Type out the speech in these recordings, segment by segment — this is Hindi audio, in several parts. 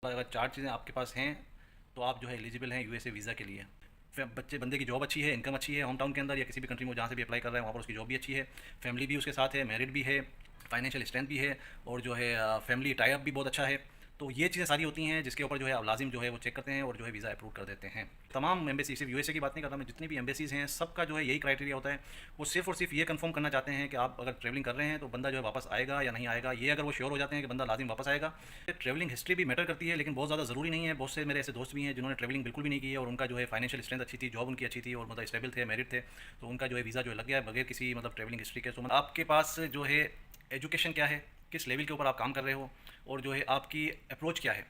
अगर 4 चीज़ें आपके पास हैं तो आप जो है एलिजिबल हैं यूएसए वीज़ा के लिए। बंदे की जॉब अच्छी है, इनकम अच्छी है होम टाउन के अंदर या किसी भी कंट्री में जहाँ से भी अप्लाई कर रहा है वहाँ पर उसकी जॉब भी अच्छी है, फैमिली भी उसके साथ है, मैरिड भी है, फाइनेंशियल स्ट्रेंथ भी है और जो है फैमिली टाई अप भी बहुत अच्छा है। तो ये चीज़ें सारी होती हैं जिसके ऊपर जो है आप लाजिम जो है वो चेक करते हैं और जो है वीज़ा अप्रूव कर देते हैं। तमाम एम्बेसी, सिर्फ यूएसए की बात नहीं कर रहा मैं, जितनी भी एम्बेसीज़ हैं सबका जो है यही क्राइटेरिया होता है। वो सिर्फ और सिर्फ ये कंफर्म करना चाहते हैं कि आप अगर ट्रैवलिंग कर रहे हैं तो बंदा जो है वापस आएगा या नहीं आएगा। ये अगर वो श्योर हो जाते हैं कि बंदा लाजिम वापस आएगा। ट्रैवलिंग हिस्ट्री भी मैटर करती है लेकिन बहुत ज़्यादा ज़रूरी नहीं है। बहुत से मेरे ऐसे दोस्त भी हैं जिन्होंने ट्रैवलिंग बिल्कुल भी नहीं की है और उनका जो है फाइनेंशियल स्ट्रेंथ अच्छी थी, जॉब उनकी अच्छी थी और मतलब स्टेबल थे, मैरिड थे, तो उनका जो है वीज़ा जो है लग गया बगैर किसी मतलब ट्रैवलिंग हिस्ट्री के। तो मतलब आपके पास जो है एजुकेशन क्या है, किस लेवल के ऊपर आप काम कर रहे हो और जो है आपकी अप्रोच क्या है।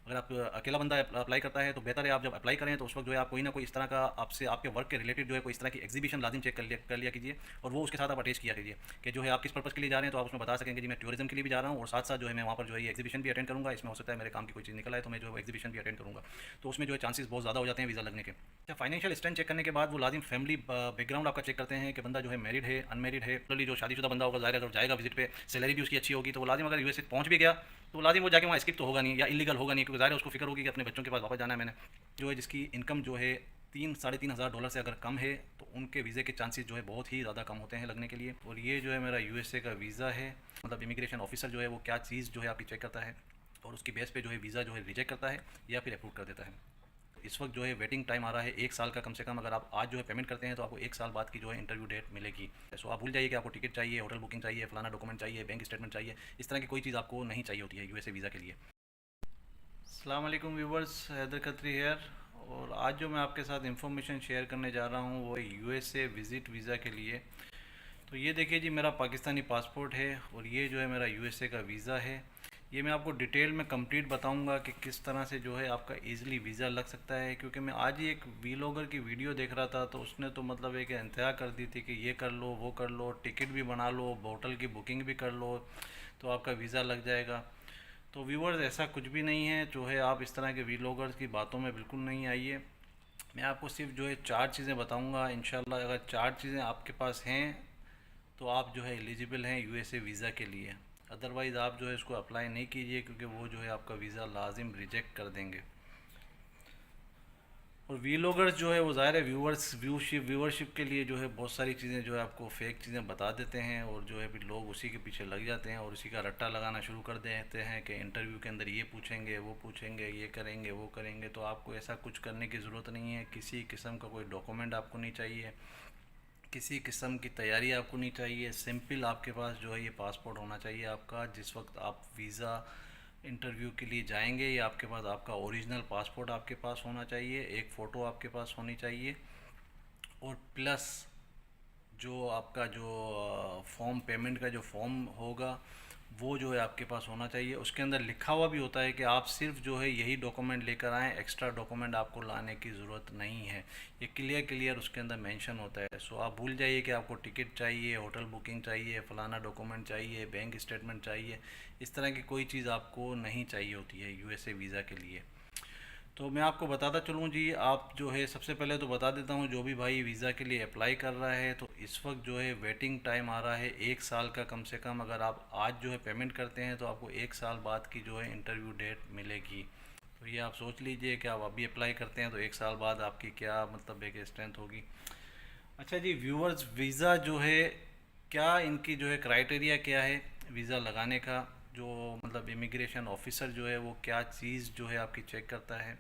अगर आप अकेला बंदा अप्लाई करता है तो बेहतर है आप जब अप्लाई करें तो उस वक्त जो है आप कोई ना कोई इस तरह का आपसे आपके वर्क के रिलेटेड जो है कोई इस तरह की एग्जीबिशन लाजिम चेक कर लिया कीजिए और वो उसके साथ आप अटैच किया कीजिए कि जो है आप किस पर्पज़ के लिए जा रहे हैं। तो आप उसमें बता सकेंगे जी मैं टूरिज्म के लिए भी जा रहा हूँ और साथ साथ जो है मैं वहाँ पर जो है एग्जीबिशन भी अटेंड करूँगा, इसमें हो सकता है मेरे काम की कोई चीज़ निकल आए तो मैं जो है एग्जीबिशन भी अटेंड करूँगा। तो उसमें जो है चांसेस बहुत ज़्यादा हो जाते हैं वीज़ा लगने के। अच्छा, फाइनेंशियल स्ट्रेंथ चेक करने के बाद वो लाजिम फैमिली बैकग्राउंड आपका चेक करते हैं कि बंदा जो है मैरिड है, अनमेरिड है। तो जो शादीशुदा बंदा होगा ज़ाहिर अगर जाएगा विजिट पे, सैलरी भी उसकी अच्छी होगी तो वो लाजिम अगर यूएसए पहुँच भी गया तो लाजिम वो जाके वहाँ स्किप तो होगा नहीं या इलीगल होगा नहीं, क्योंकि ज़ाहिर है उसको फिक्र होगी कि अपने बच्चों के पास वापस जाना है मैंने। जो है जिसकी इनकम जो है 3-3.5 हज़ार डॉलर से अगर कम है तो उनके वीज़े के चांसेस जो है बहुत ही ज़्यादा कम होते हैं लगने के लिए। और ये जो है मेरा यूएसए का वीज़ा है। मतलब इमिग्रेशन ऑफिसर जो है वो क्या चीज़ जो है आपकी चेक करता है और उसकी बेस पे जो है वीज़ा जो है रिजेक्ट करता है या फिर अप्रूव कर देता है। इस वक्त जो है वेटिंग टाइम आ रहा है 1 साल का कम से कम। अगर आप आज जो है पेमेंट करते हैं तो आपको 1 साल बाद की जो है इंटरव्यू डेट मिलेगी। सो आप भूल जाइए कि आपको टिकट चाहिए, होटल बुकिंग चाहिए, फलाना डॉक्यूमेंट चाहिए, बैंक स्टेटमेंट चाहिए, इस तरह की कोई चीज़ आपको नहीं चाहिए होती है यूएसए वीज़ा के लिए। अस्सलाम वालेकुम व्यूवर्स, हैदर खत्री हेयर। और आज जो मैं आपके साथ इंफॉर्मेशन शेयर करने जा रहा हूँ वो यूएसए विज़िट वीज़ा के लिए। तो ये देखिए जी, मेरा पाकिस्तानी पासपोर्ट है और ये जो है मेरा यूएसए का वीज़ा है। ये मैं आपको डिटेल में कंप्लीट बताऊंगा कि किस तरह से जो है आपका इजीली वीज़ा लग सकता है। क्योंकि मैं आज ही एक वीलॉगर की वीडियो देख रहा था तो उसने तो मतलब एक इंतहा कर दी थी कि ये कर लो, वो कर लो, टिकट भी बना लो, होटल की बुकिंग भी कर लो तो आपका वीज़ा लग जाएगा। तो व्यूवर्स, ऐसा कुछ भी नहीं है। जो है आप इस तरह के वीलॉगर्स की बातों में बिल्कुल नहीं आइए। मैं आपको सिर्फ जो है 4 चीज़ें बताऊंगा। इंशाल्लाह अगर 4 चीज़ें आपके पास हैं तो आप जो है एलिजिबल हैं यूएसए वीज़ा के लिए। अदरवाइज़ आप जो है इसको अप्लाई नहीं कीजिए क्योंकि वो जो है आपका वीज़ा लाजिम रिजेक्ट कर देंगे। और वीलॉगर्स जो है वो ज़ाहिर है व्यूवरशिप के लिए जो है बहुत सारी चीज़ें जो है आपको फेक चीज़ें बता देते हैं और जो है फिर लोग उसी के पीछे लग जाते हैं और उसी का रट्टा लगाना शुरू कर देते हैं कि इंटरव्यू के अंदर ये पूछेंगे, वो पूछेंगे, ये करेंगे, वो करेंगे। तो आपको ऐसा कुछ करने की ज़रूरत नहीं है। किसी किस्म का कोई डॉक्यूमेंट आपको नहीं चाहिए, किसी किस्म की तैयारी आपको नहीं चाहिए। सिंपल आपके पास जो है ये पासपोर्ट होना चाहिए आपका। जिस वक्त आप वीज़ा इंटरव्यू के लिए जाएंगे या आपके पास आपका ओरिजिनल पासपोर्ट आपके पास होना चाहिए, एक फ़ोटो आपके पास होनी चाहिए और प्लस जो आपका जो फॉर्म, पेमेंट का जो फॉर्म होगा वो जो है आपके पास होना चाहिए। उसके अंदर लिखा हुआ भी होता है कि आप सिर्फ जो है यही डॉक्यूमेंट लेकर आएँ, एक्स्ट्रा डॉक्यूमेंट आपको लाने की ज़रूरत नहीं है। ये क्लियर क्लियर उसके अंदर मेंशन होता है। सो आप भूल जाइए कि आपको टिकट चाहिए, होटल बुकिंग चाहिए, फ़लाना डॉक्यूमेंट चाहिए, बैंक स्टेटमेंट चाहिए। इस तरह की कोई चीज़ आपको नहीं चाहिए होती है यूएसए वीज़ा के लिए। तो मैं आपको बताता चलूँ जी, आप जो है सबसे पहले तो बता देता हूँ जो भी भाई वीज़ा के लिए अप्लाई कर रहा है तो इस वक्त जो है वेटिंग टाइम आ रहा है 1 साल का कम से कम। अगर आप आज जो है पेमेंट करते हैं तो आपको 1 साल बाद की जो है इंटरव्यू डेट मिलेगी। तो ये आप सोच लीजिए कि आप अभी अप्लाई करते हैं तो 1 साल बाद आपकी क्या मतलब एक स्ट्रेंथ होगी। अच्छा जी व्यूअर्स, वीज़ा जो है क्या इनकी जो है क्राइटेरिया क्या है वीज़ा लगाने का। जो मतलब इमिग्रेशन ऑफिसर जो है वो क्या चीज़ जो है आपकी चेक करता है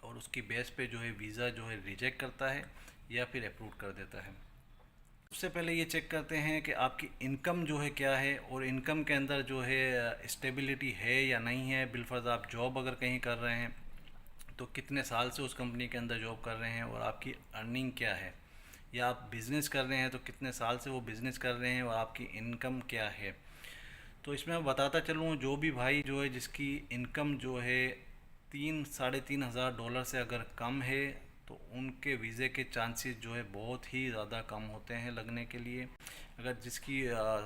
और उसकी बेस पे जो है वीज़ा जो है रिजेक्ट करता है या फिर अप्रूव कर देता है। सबसे पहले ये चेक करते हैं कि आपकी इनकम जो है क्या है और इनकम के अंदर जो है स्टेबिलिटी है या नहीं है। बिलफर्ज आप जॉब अगर कहीं कर रहे हैं तो कितने साल से उस कंपनी के अंदर जॉब कर रहे हैं और आपकी अर्निंग क्या है। या आप बिज़नेस कर रहे हैं तो कितने साल से वो बिज़नेस कर रहे हैं और आपकी इनकम क्या है। तो इसमें मैं बताता चलूँ जो भी भाई जो है जिसकी इनकम जो है 3-3.5 हज़ार डॉलर से अगर कम है तो उनके वीज़े के चांसेस जो है बहुत ही ज़्यादा कम होते हैं लगने के लिए। अगर जिसकी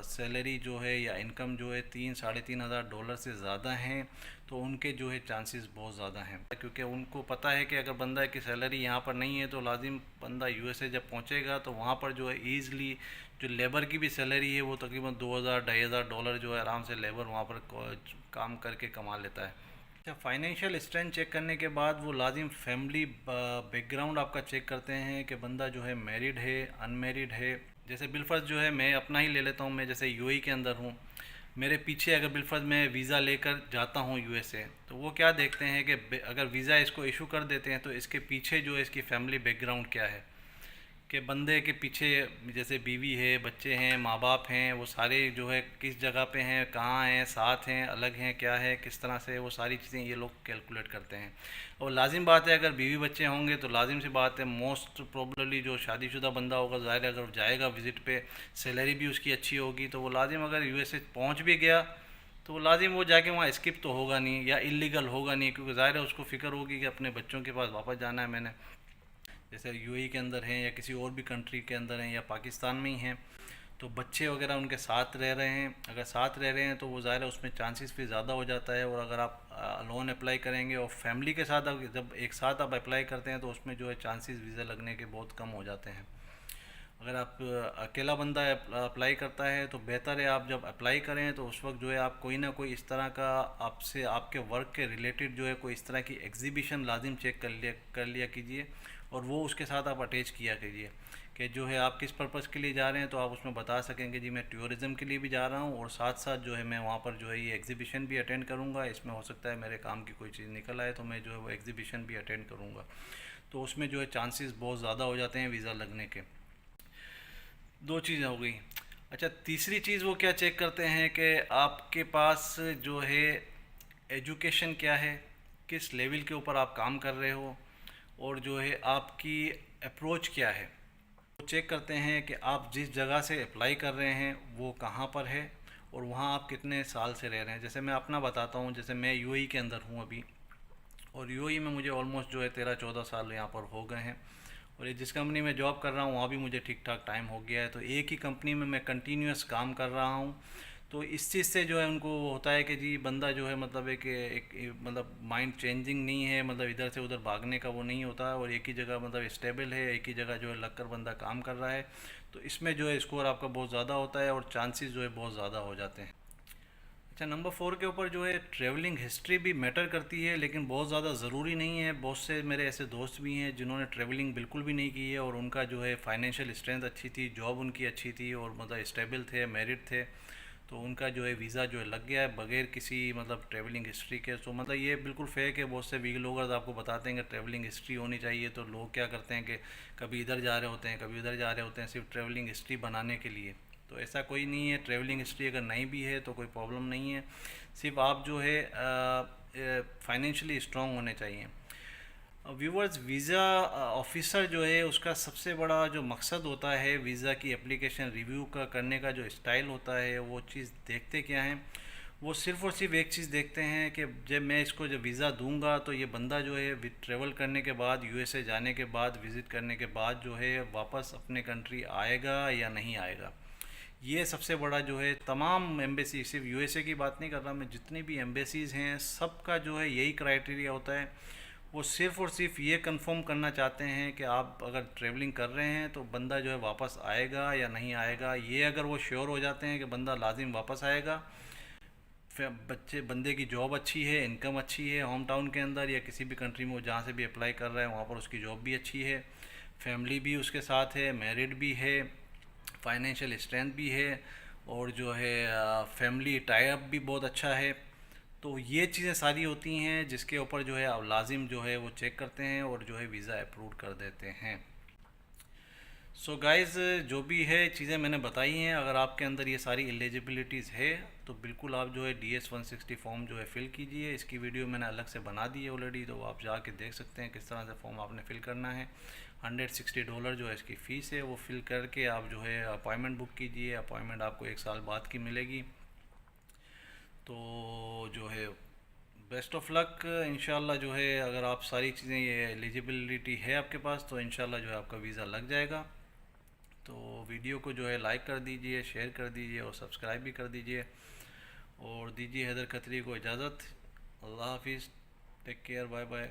सैलरी जो है या इनकम जो है 3-3.5 हज़ार डॉलर से ज़्यादा हैं तो उनके जो है चांसेस बहुत ज़्यादा हैं। क्योंकि उनको पता है कि अगर बंदा की सैलरी यहाँ पर नहीं है तो लाजिम बंदा यूएसए जब पहुँचेगा तो वहाँ पर जो है ईज़िली जो लेबर की भी सैलरी है वो तकरीबन 2,000-2,500 डॉलर जो है आराम से लेबर वहाँ पर काम करके कमा लेता है। अच्छा, फाइनेंशियल स्ट्रेंथ चेक करने के बाद वो लाजिम फैमिली बैकग्राउंड आपका चेक करते हैं कि बंदा जो है मैरिड है, अनमेरिड है। जैसे बिलफर्ज जो है, मैं अपना ही ले लेता हूँ, मैं जैसे यूएई के अंदर हूँ, मेरे पीछे अगर बिलफर्ज मैं वीज़ा लेकर जाता हूँ यूएसए, तो वो क्या देखते हैं कि अगर वीज़ा इसको इशू कर देते हैं तो इसके पीछे जो है इसकी फैमिली बैकग्राउंड क्या है, कि बंदे के पीछे जैसे बीवी है, बच्चे हैं, माँ बाप हैं, वो सारे जो है किस जगह पे हैं, कहाँ हैं, साथ हैं, अलग हैं, क्या है, किस तरह से, वो सारी चीज़ें ये लोग कैलकुलेट करते हैं। और लाजिम बात है, अगर बीवी बच्चे होंगे तो लाजिम सी बात है, मोस्ट प्रोबेबली जो शादीशुदा बंदा होगा, ज़ाहिर है अगर जाएगा विज़िट पे, सैलरी भी उसकी अच्छी होगी, तो वो लाजिम अगर यूएसए पहुँच भी गया तो वो लाजिम वो जाके वहाँ स्किप तो होगा नहीं या इलीगल होगा नहीं, क्योंकि ज़ाहिर है उसको फ़िक्र होगी कि अपने बच्चों के पास वापस जाना है मैंने, जैसे यूएई के अंदर हैं या किसी और भी कंट्री के अंदर हैं या पाकिस्तान में ही हैं, तो बच्चे वगैरह उनके साथ रह रहे हैं, अगर साथ रह रहे हैं तो वो ज़ाहिर है उसमें चांसेस भी ज़्यादा हो जाता है। और अगर आप लोन अप्लाई करेंगे और फैमिली के साथ जब एक साथ आप अप्लाई करते हैं तो उसमें जो है चांसेस वीज़ा लगने के बहुत कम हो जाते हैं। अगर आप अकेला बंदा अप्लाई करता है तो बेहतर है आप जब अप्लाई करें तो उस वक्त जो है आप कोई ना कोई इस तरह का आपसे आपके वर्क के रिलेटेड जो है कोई इस तरह की एग्जीबिशन लाजिम चेक कर लिया कीजिए, और वो उसके साथ आप अटैच किया कीजिए कि जो है आप किस पर्पज़ के लिए जा रहे हैं, तो आप उसमें बता सकेंगे जी मैं टूरिज़म के लिए भी जा रहा हूँ और साथ साथ जो है मैं वहाँ पर जो है ये एग्जीबिशन भी अटेंड करूँगा, इसमें हो सकता है मेरे काम की कोई चीज़ निकल आए तो मैं जो है वो एग्जीबिशन भी अटेंड करूँगा। तो उसमें जो है चांसेस बहुत ज़्यादा हो जाते हैं वीज़ा लगने के। दो चीज़ें हो गई। अच्छा, तीसरी चीज़ वो क्या चेक करते हैं कि आपके पास जो है एजुकेशन क्या है, किस लेवल के ऊपर आप काम कर रहे हो, और जो है आपकी अप्रोच क्या है। वो चेक करते हैं कि आप जिस जगह से अप्लाई कर रहे हैं वो कहाँ पर है और वहाँ आप कितने साल से रह रहे हैं। जैसे मैं अपना बताता हूँ, जैसे मैं यूएई के अंदर हूँ अभी, और यूएई में मुझे ऑलमोस्ट जो है 13-14 साल यहाँ पर हो गए हैं, और ये जिस कंपनी में जॉब कर रहा हूँ वहाँ भी मुझे ठीक ठाक टाइम हो गया है, तो एक ही कंपनी में मैं कंटिन्यूस काम कर रहा हूँ। तो इस चीज़ से जो है उनको होता है कि जी बंदा जो है मतलब एक मतलब माइंड चेंजिंग नहीं है, मतलब इधर से उधर भागने का वो नहीं होता, और एक ही जगह मतलब स्टेबल है, एक ही जगह जो है लगकर बंदा काम कर रहा है, तो इसमें जो है स्कोर आपका बहुत ज़्यादा होता है और चांसेस जो है बहुत ज़्यादा हो जाते हैं। अच्छा, नंबर 4 के ऊपर जो है ट्रैवलिंग हिस्ट्री भी मैटर करती है, लेकिन बहुत ज़्यादा ज़रूरी नहीं है। बहुत से मेरे ऐसे दोस्त भी हैं जिन्होंने ट्रैवलिंग बिल्कुल भी नहीं की है और उनका जो है फाइनेंशियल स्ट्रेंथ अच्छी थी, जॉब उनकी अच्छी थी और मतलब स्टेबल थे, मैरिड थे, तो उनका जो है वीज़ा जो है लग गया है बगैर किसी मतलब ट्रैवलिंग हिस्ट्री के। तो मतलब ये बिल्कुल फेक है। बहुत से वीक लोग आपको बताते हैं कि ट्रैवलिंग हिस्ट्री होनी चाहिए, तो लोग क्या करते हैं कि कभी इधर जा रहे होते हैं, कभी उधर जा रहे होते हैं सिर्फ ट्रैवलिंग हिस्ट्री बनाने के लिए। तो ऐसा कोई नहीं है, ट्रैवलिंग हिस्ट्री अगर नहीं भी है तो कोई प्रॉब्लम नहीं है, सिर्फ आप जो है फाइनेंशियली स्ट्रांग होने चाहिए। व्यूवर्स, वीज़ा ऑफिसर जो है उसका सबसे बड़ा जो मकसद होता है वीज़ा की एप्लीकेशन रिव्यू का करने का जो स्टाइल होता है, वो चीज़ देखते क्या हैं, वो सिर्फ़ और सिर्फ एक चीज़ देखते हैं कि जब मैं इसको जब वीज़ा दूंगा तो ये बंदा जो है ट्रेवल करने के बाद, यूएसए जाने के बाद, विज़िट करने के बाद जो है वापस अपने कंट्री आएगा या नहीं आएगा। ये सबसे बड़ा जो है, तमाम एम्बेसी, सिर्फ यूएसए की बात नहीं कर रहा मैं, जितनी भी एम्बेसीज़ हैं सबका जो है यही क्राइटेरिया होता है। वो सिर्फ़ और सिर्फ ये कंफर्म करना चाहते हैं कि आप अगर ट्रैवलिंग कर रहे हैं तो बंदा जो है वापस आएगा या नहीं आएगा। ये अगर वो श्योर हो जाते हैं कि बंदा लाजिम वापस आएगा, फिर बंदे की जॉब अच्छी है, इनकम अच्छी है होम टाउन के अंदर या किसी भी कंट्री में वो जहाँ से भी अप्लाई कर रहा है वहाँ पर उसकी जॉब भी अच्छी है, फैमिली भी उसके साथ है, मैरिड भी है, फाइनेंशियल स्ट्रेंथ भी है, और जो है फैमिली टाई अप भी बहुत अच्छा है, तो ये चीज़ें सारी होती हैं जिसके ऊपर जो है आप लाजिम जो है वो चेक करते हैं और जो है वीज़ा अप्रूव कर देते हैं। सो गाइज़, जो भी है चीज़ें मैंने बताई हैं, अगर आपके अंदर ये सारी एलिजिबिलिटीज़ है तो बिल्कुल आप जो है DS-160 फॉर्म जो है फ़िल कीजिए। इसकी वीडियो मैंने अलग से बना दी है ऑलरेडी, तो आप जाके देख सकते हैं किस तरह से फॉर्म आपने फ़िल करना है। $160 जो है इसकी फ़ीस है, वो फ़िल करके आप जो है अपॉइंटमेंट बुक कीजिए। अपॉइंटमेंट आपको 1 साल बाद की मिलेगी। तो जो है बेस्ट ऑफ लक इंशाल्लाह। जो है अगर आप सारी चीज़ें, ये एलिजिबिलिटी है आपके पास, तो इंशाल्लाह जो है आपका वीज़ा लग जाएगा। तो वीडियो को जो है लाइक कर दीजिए, शेयर कर दीजिए और सब्सक्राइब भी कर दीजिए, और दीजिए हैदर खत्री को इजाज़त। अल्लाह हाफिज़, टेक केयर, बाय बाय।